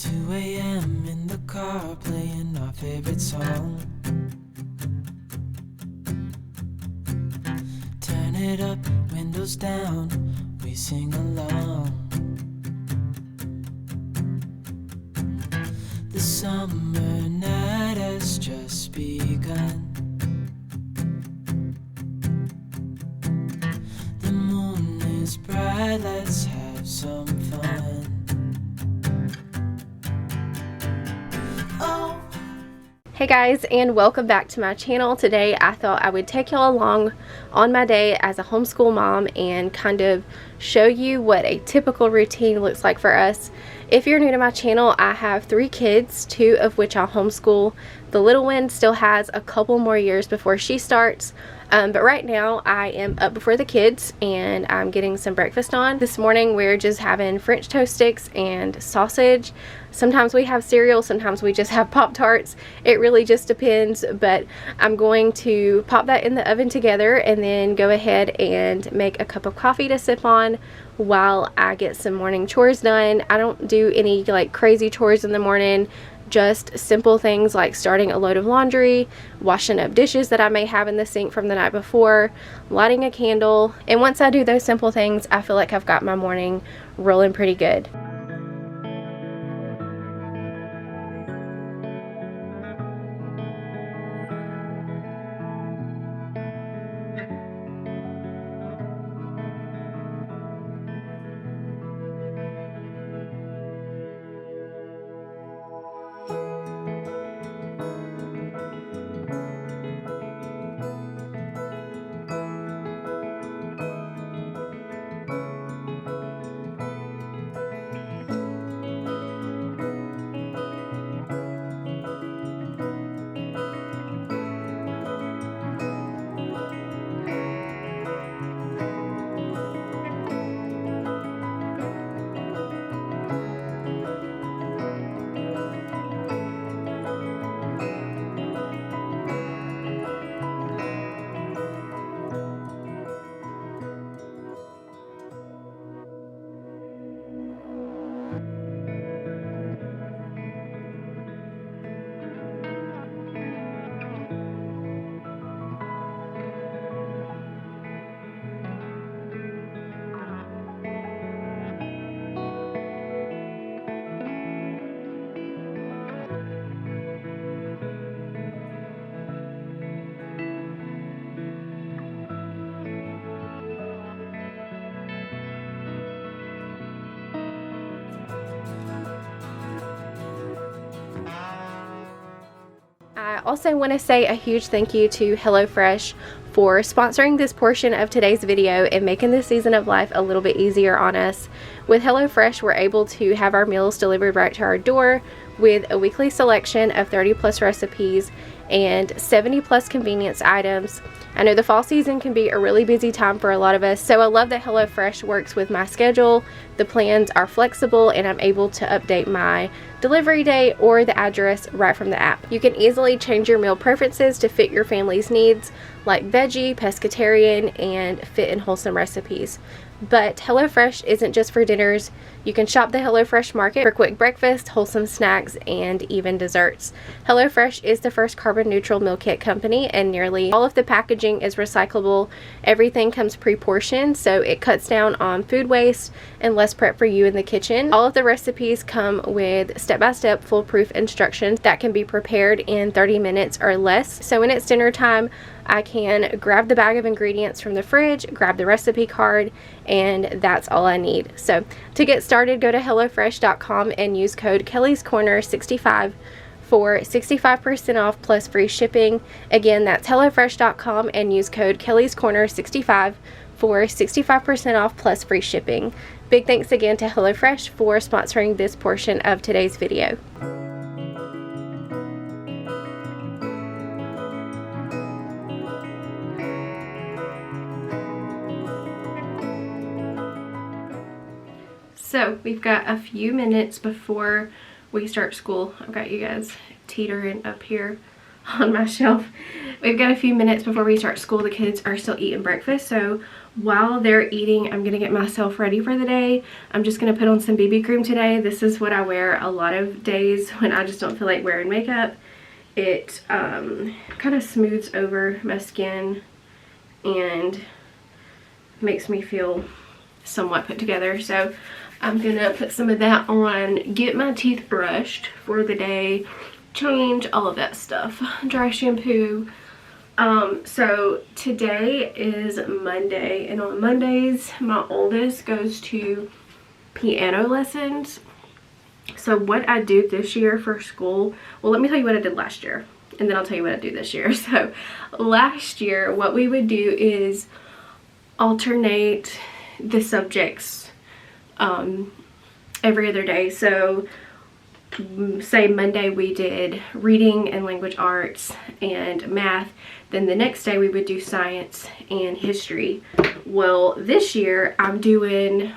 2 a.m. in the car playing our favorite song. Turn it up, windows down, we sing along. The summer night has just begun. The moon is bright, let's have some fun. Hey guys, and welcome back to my channel. Today I thought I would take y'all along on my day as a homeschool mom and kind of show you what a typical routine looks like for us. If you're new to my channel, I have 3 kids, 2 of which I'll homeschool. The little one still has a couple more years before she starts. But right now I am up before the kids and I'm getting some breakfast on. This morning we're just having French toast sticks and sausage. Sometimes we have cereal, sometimes we just have Pop-Tarts. It really just depends, but I'm going to pop that in the oven together and then go ahead and make a cup of coffee to sip on while I get some morning chores done. I don't do any like crazy chores in the morning. Just simple things like starting a load of laundry, washing up dishes that I may have in the sink from the night before, lighting a candle. And once I do those simple things, I feel like I've got my morning rolling pretty good. I also want to say a huge thank you to HelloFresh for sponsoring this portion of today's video and making this season of life a little bit easier on us. With HelloFresh, we're able to have our meals delivered right to our door with a weekly selection of 30+ recipes and 70+ convenience items. I know the fall season can be a really busy time for a lot of us, so I love that HelloFresh works with my schedule. The plans are flexible and I'm able to update my delivery date or the address right from the app. You can easily change your meal preferences to fit your family's needs, like veggie, pescatarian, and fit and wholesome recipes. But HelloFresh isn't just for dinners. You can shop the HelloFresh market for quick breakfast, wholesome snacks, and even desserts. HelloFresh is the first carbon neutral meal kit company, and nearly all of the packaging is recyclable. Everything comes pre-portioned, so it cuts down on food waste and less prep for you in the kitchen. All of the recipes come with step-by-step foolproof instructions that can be prepared in 30 minutes or less. So when it's dinner time, I can grab the bag of ingredients from the fridge, grab the recipe card, and that's all I need. So to get started, go to HelloFresh.com and use code Kelly's Korner 65 for 65% off plus free shipping. Again, that's HelloFresh.com and use code Kelly's Korner 65 for 65% off plus free shipping. Big thanks again to HelloFresh for sponsoring this portion of today's video. So we've got a few minutes before we start school. I've got you guys teetering up here on my shelf. We've got a few minutes before we start school. The kids are still eating breakfast, so while they're eating, I'm gonna get myself ready for the day. I'm just gonna put on some BB cream today. This is what I wear a lot of days when I just don't feel like wearing makeup. It kind of smooths over my skin and makes me feel somewhat put together. So I'm gonna put some of that on, get my teeth brushed for the day, change, all of that stuff, dry shampoo. So today is Monday, and on Mondays my oldest goes to piano lessons. So what I do this year for school, well, let me tell you what I did last year, and then I'll tell you what I do this year. So last year what we would do is alternate the subjects every other day. So say Monday we did reading and language arts and math, then the next day we would do science and history. Well, this year I'm doing,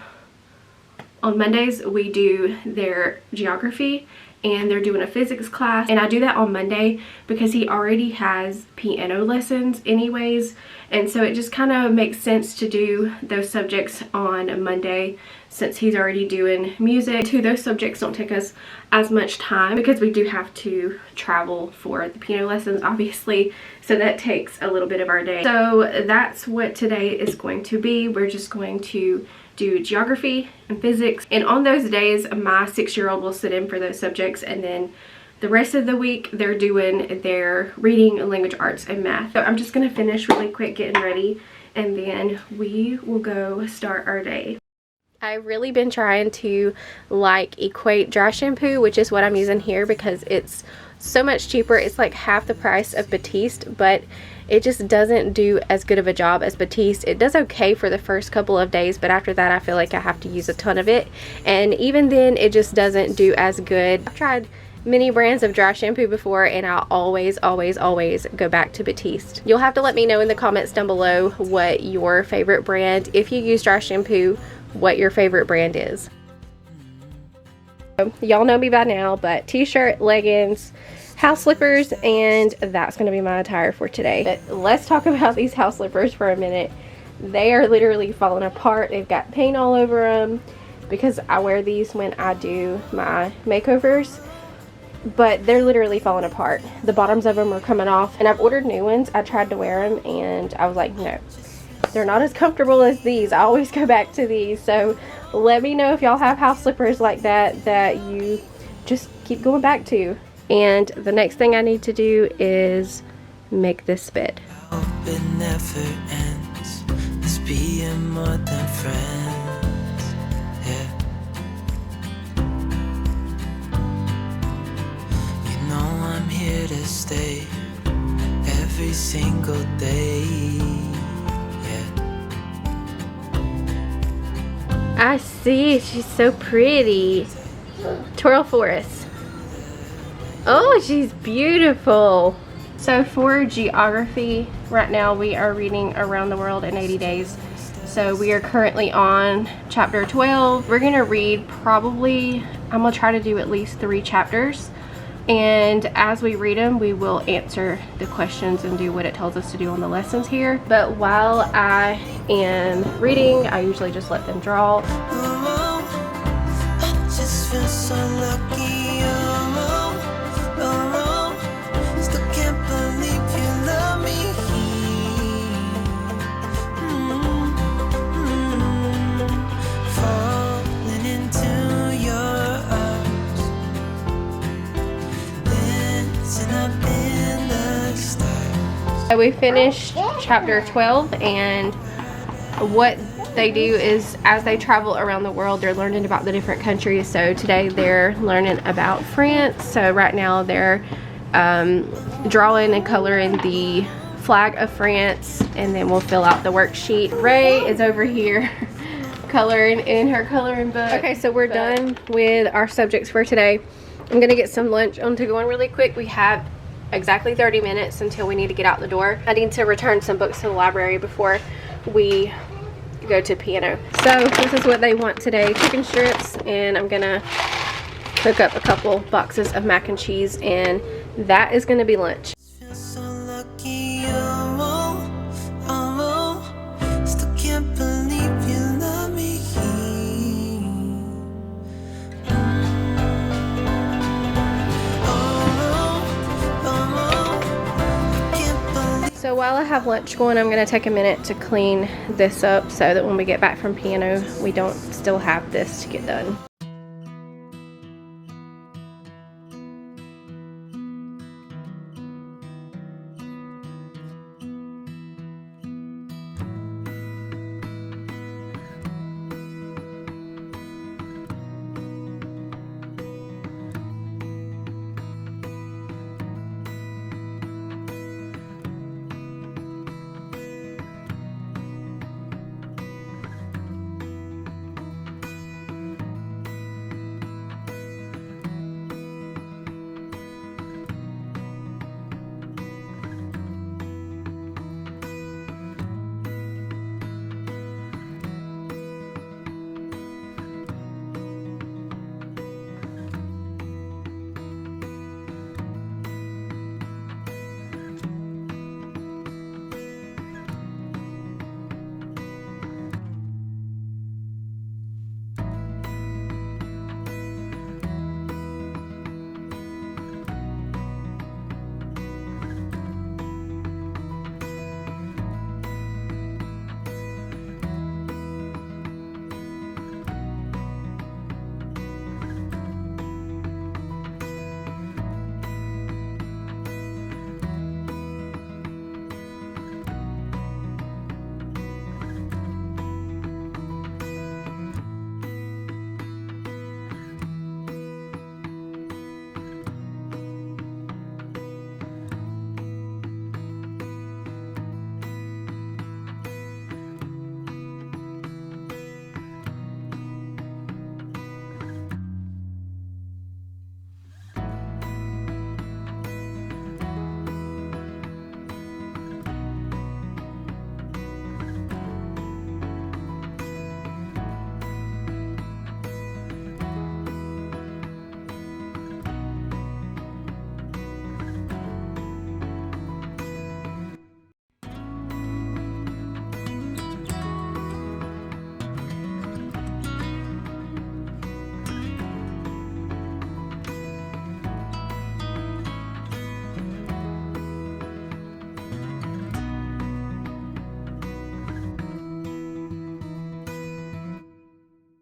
on Mondays we do their geography, and they're doing a physics class, and I do that on Monday because he already has piano lessons anyways, and so it just kind of makes sense to do those subjects on Monday since he's already doing music. Those subjects don't take us as much time because we do have to travel for the piano lessons, obviously, so that takes a little bit of our day. So that's what today is going to be. We're just going to do geography and physics, and on those days my 6-year-old will sit in for those subjects, and then the rest of the week they're doing their reading, language arts, and math. So I'm just gonna finish really quick getting ready, and then we will go start our day. I've really been trying to like equate dry shampoo, which is what I'm using here, because it's so much cheaper. It's like half the price of Batiste, but it just doesn't do as good of a job as Batiste. It does okay for the first couple of days, but after that I feel like I have to use a ton of it, and even then it just doesn't do as good. I've tried many brands of dry shampoo before, and I'll always go back to Batiste. You'll have to let me know in the comments down below what your favorite brand, if you use dry shampoo, what your favorite brand is. Y'all know me by now, but t-shirt, leggings, house slippers, and that's going to be my attire for today. But let's talk about these house slippers for a minute. They are literally falling apart. They've got paint all over them because I wear these when I do my makeovers, but they're literally falling apart. The bottoms of them are coming off, and I've ordered new ones. I tried to wear them and I was like, no, they're not as comfortable as these. I always go back to these. So let me know if y'all have house slippers like that you just keep going back to. And the next thing I need to do is make this bed. I hope it never ends. Let's be more than friends. Yeah. You know I'm here to stay every single day. I see, she's so pretty. Twirl for us. Oh, she's beautiful. So for geography, right now we are reading Around the World in 80 Days. So we are currently on chapter 12. We're gonna read probably, I'm gonna try to do at least 3 chapters. And as we read them, we will answer the questions and do what it tells us to do on the lessons here. But while I am reading, I usually just let them draw. I just feel so lucky. Still can't believe you love me. Falling into your arms, dancing up in the stars. So we finished chapter 12, and what they do is as they travel around the world, they're learning about the different countries. So today they're learning about France. So right now they're drawing and coloring the flag of France, and then we'll fill out the worksheet. Ray is over here coloring in her coloring book. Okay, so we're done with our subjects for today. I'm gonna get some lunch on to go on really quick. We have exactly 30 minutes until we need to get out the door. I need to return some books to the library before we go to piano. So this is what they want today: chicken strips, and I'm gonna cook up a couple boxes of mac and cheese, and that is gonna be lunch. Feel so lucky. Still can't while I have lunch going, I'm going to take a minute to clean this up so that when we get back from piano, we don't still have this to get done.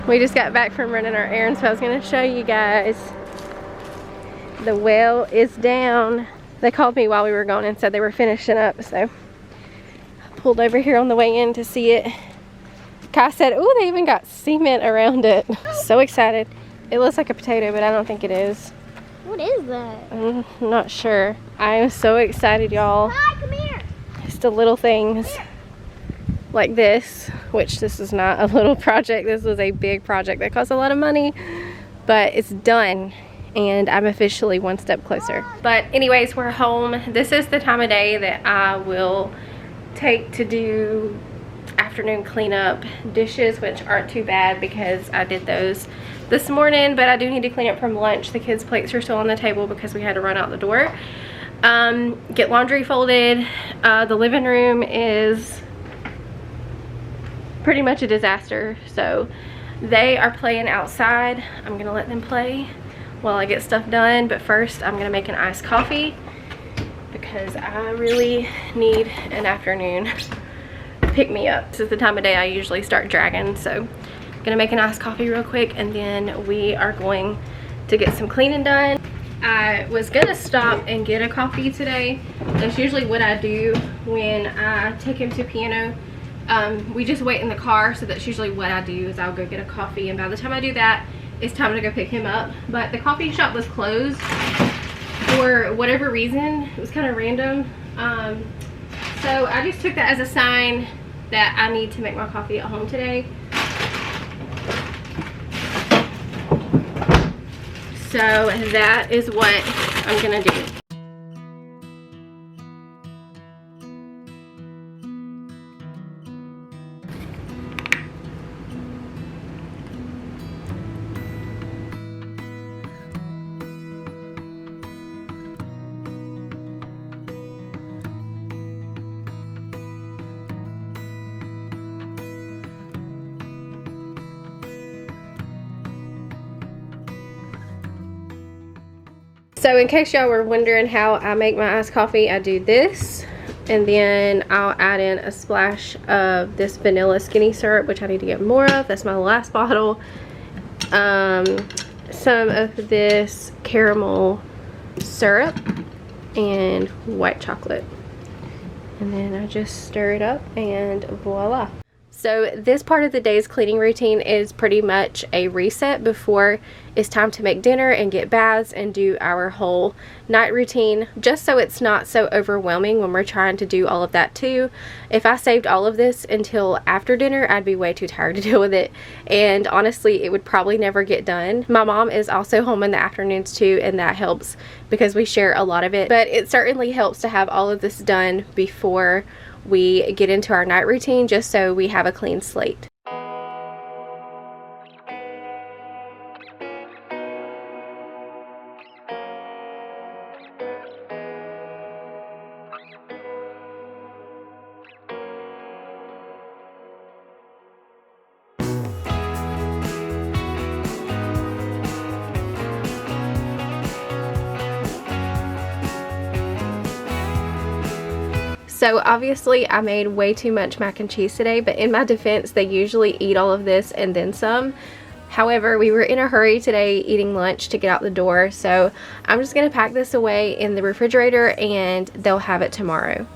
We just got back from running our errands, so I was going to show you guys. The well is down. They called me while we were going and said they were finishing up, so I pulled over here on the way in to see it. Kai said, "Ooh, they even got cement around it." So excited. It looks like a potato, but I don't think it is. What is that? I'm not sure. I am so excited, y'all. Hi, come here. Just the little things like this, which this is not a little project. This was a big project that cost a lot of money, but it's done and I'm officially one step closer. But anyways, we're home. This is the time of day that I will take to do afternoon cleanup. Dishes, which aren't too bad because I did those this morning, but I do need to clean up from lunch. The kids' plates are still on the table because we had to run out the door. Get laundry folded. The living room is pretty much a disaster, so they are playing outside. I'm gonna let them play while I get stuff done, but first I'm gonna make an iced coffee because I really need an afternoon pick me up. This is the time of day I usually start dragging, so I'm gonna make an iced coffee real quick and then we are going to get some cleaning done. I was gonna stop and get a coffee today. That's usually what I do when I take him to piano. We just wait in the car, so that's usually what I do is I'll go get a coffee, and by the time I do that, it's time to go pick him up. But the coffee shop was closed for whatever reason. It was kind of random. So I just took that as a sign that I need to make my coffee at home today. So that is what I'm gonna do. So in case y'all were wondering how I make my iced coffee, I do this, And then I'll add in a splash of this vanilla skinny syrup, which I need to get more of. That's my last bottle. Some of this caramel syrup and white chocolate. And then I just stir it up and voila. So this part of the day's cleaning routine is pretty much a reset before it's time to make dinner and get baths and do our whole night routine, just so it's not so overwhelming when we're trying to do all of that too. If I saved all of this until after dinner, I'd be way too tired to deal with it, and honestly it would probably never get done. My mom is also home in the afternoons too, and that helps because we share a lot of it, but it certainly helps to have all of this done before we get into our night routine, just so we have a clean slate. So obviously I made way too much mac and cheese today, but in my defense, they usually eat all of this and then some. However, we were in a hurry today eating lunch to get out the door, so I'm just going to pack this away in the refrigerator and they'll have it tomorrow.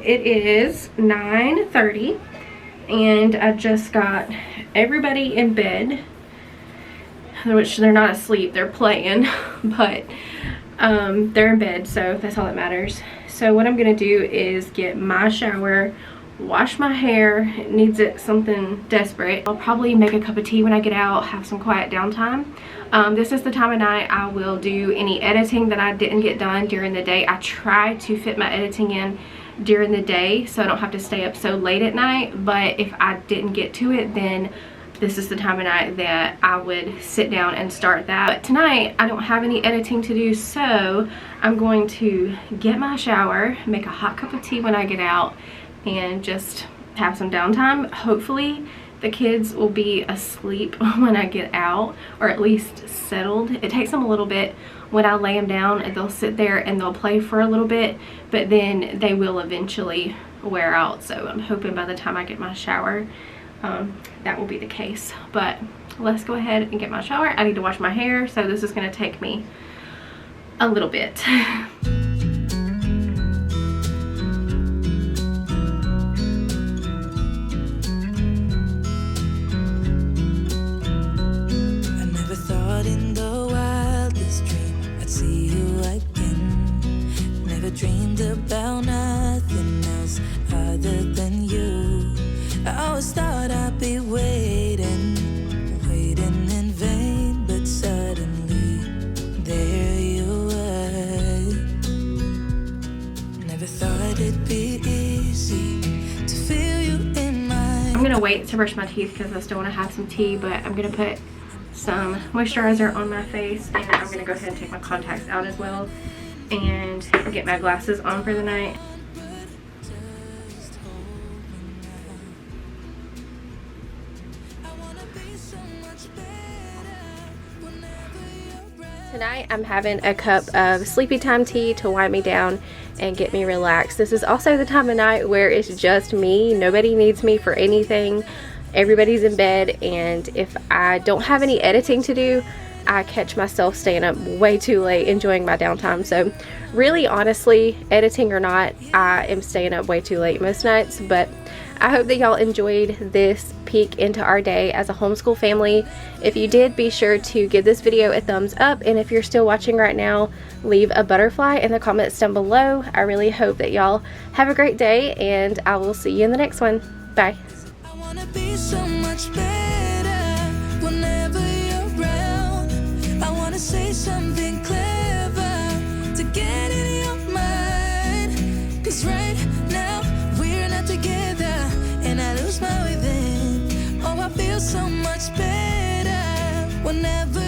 It is 9:30 and I just got everybody in bed, which they're not asleep, they're playing, but they're in bed, so that's all that matters. So what I'm gonna do is get my shower, wash my hair. It needs it something desperate. I'll probably make a cup of tea when I get out, have some quiet downtime. This is the time of night I will do any editing that I didn't get done during the day. I try to fit my editing in during the day so I don't have to stay up so late at night, but if I didn't get to it, then this is the time of night that I would sit down and start that. But tonight I don't have any editing to do, so I'm going to get my shower, make a hot cup of tea when I get out, and just have some downtime. Hopefully the kids will be asleep when I get out, or at least settled. It takes them a little bit when I lay them down, and they'll sit there and they'll play for a little bit, but then they will eventually wear out. So I'm hoping by the time I get my shower that will be the case. But let's go ahead and get my shower. I need to wash my hair, so this is going to take me a little bit. Dreamed about nothing else other than you. I always thought I'd be waiting in vain, but suddenly there you were. Never thought it'd be easy to feel you in my... I'm gonna wait to brush my teeth because I still want to have some tea, but I'm gonna put some moisturizer on my face, and I'm gonna go ahead and take my contacts out as well and get my glasses on for the night. Tonight I'm having a cup of sleepy time tea to wind me down and get me relaxed. This is also the time of night where it's just me. Nobody needs me for anything. Everybody's in bed, and if I don't have any editing to do, I catch myself staying up way too late enjoying my downtime. So really, honestly, editing or not, I am staying up way too late most nights. But I hope that y'all enjoyed this peek into our day as a homeschool family. If you did, be sure to give this video a thumbs up, and if you're still watching right now, leave a butterfly in the comments down below. I really hope that y'all have a great day, and I will see you in the next one. Bye. I wanna be so much better whenever you're around. I wanna say something clever to get in your mind, 'cause right now we're not together and I lose my way then. Oh, I feel so much better whenever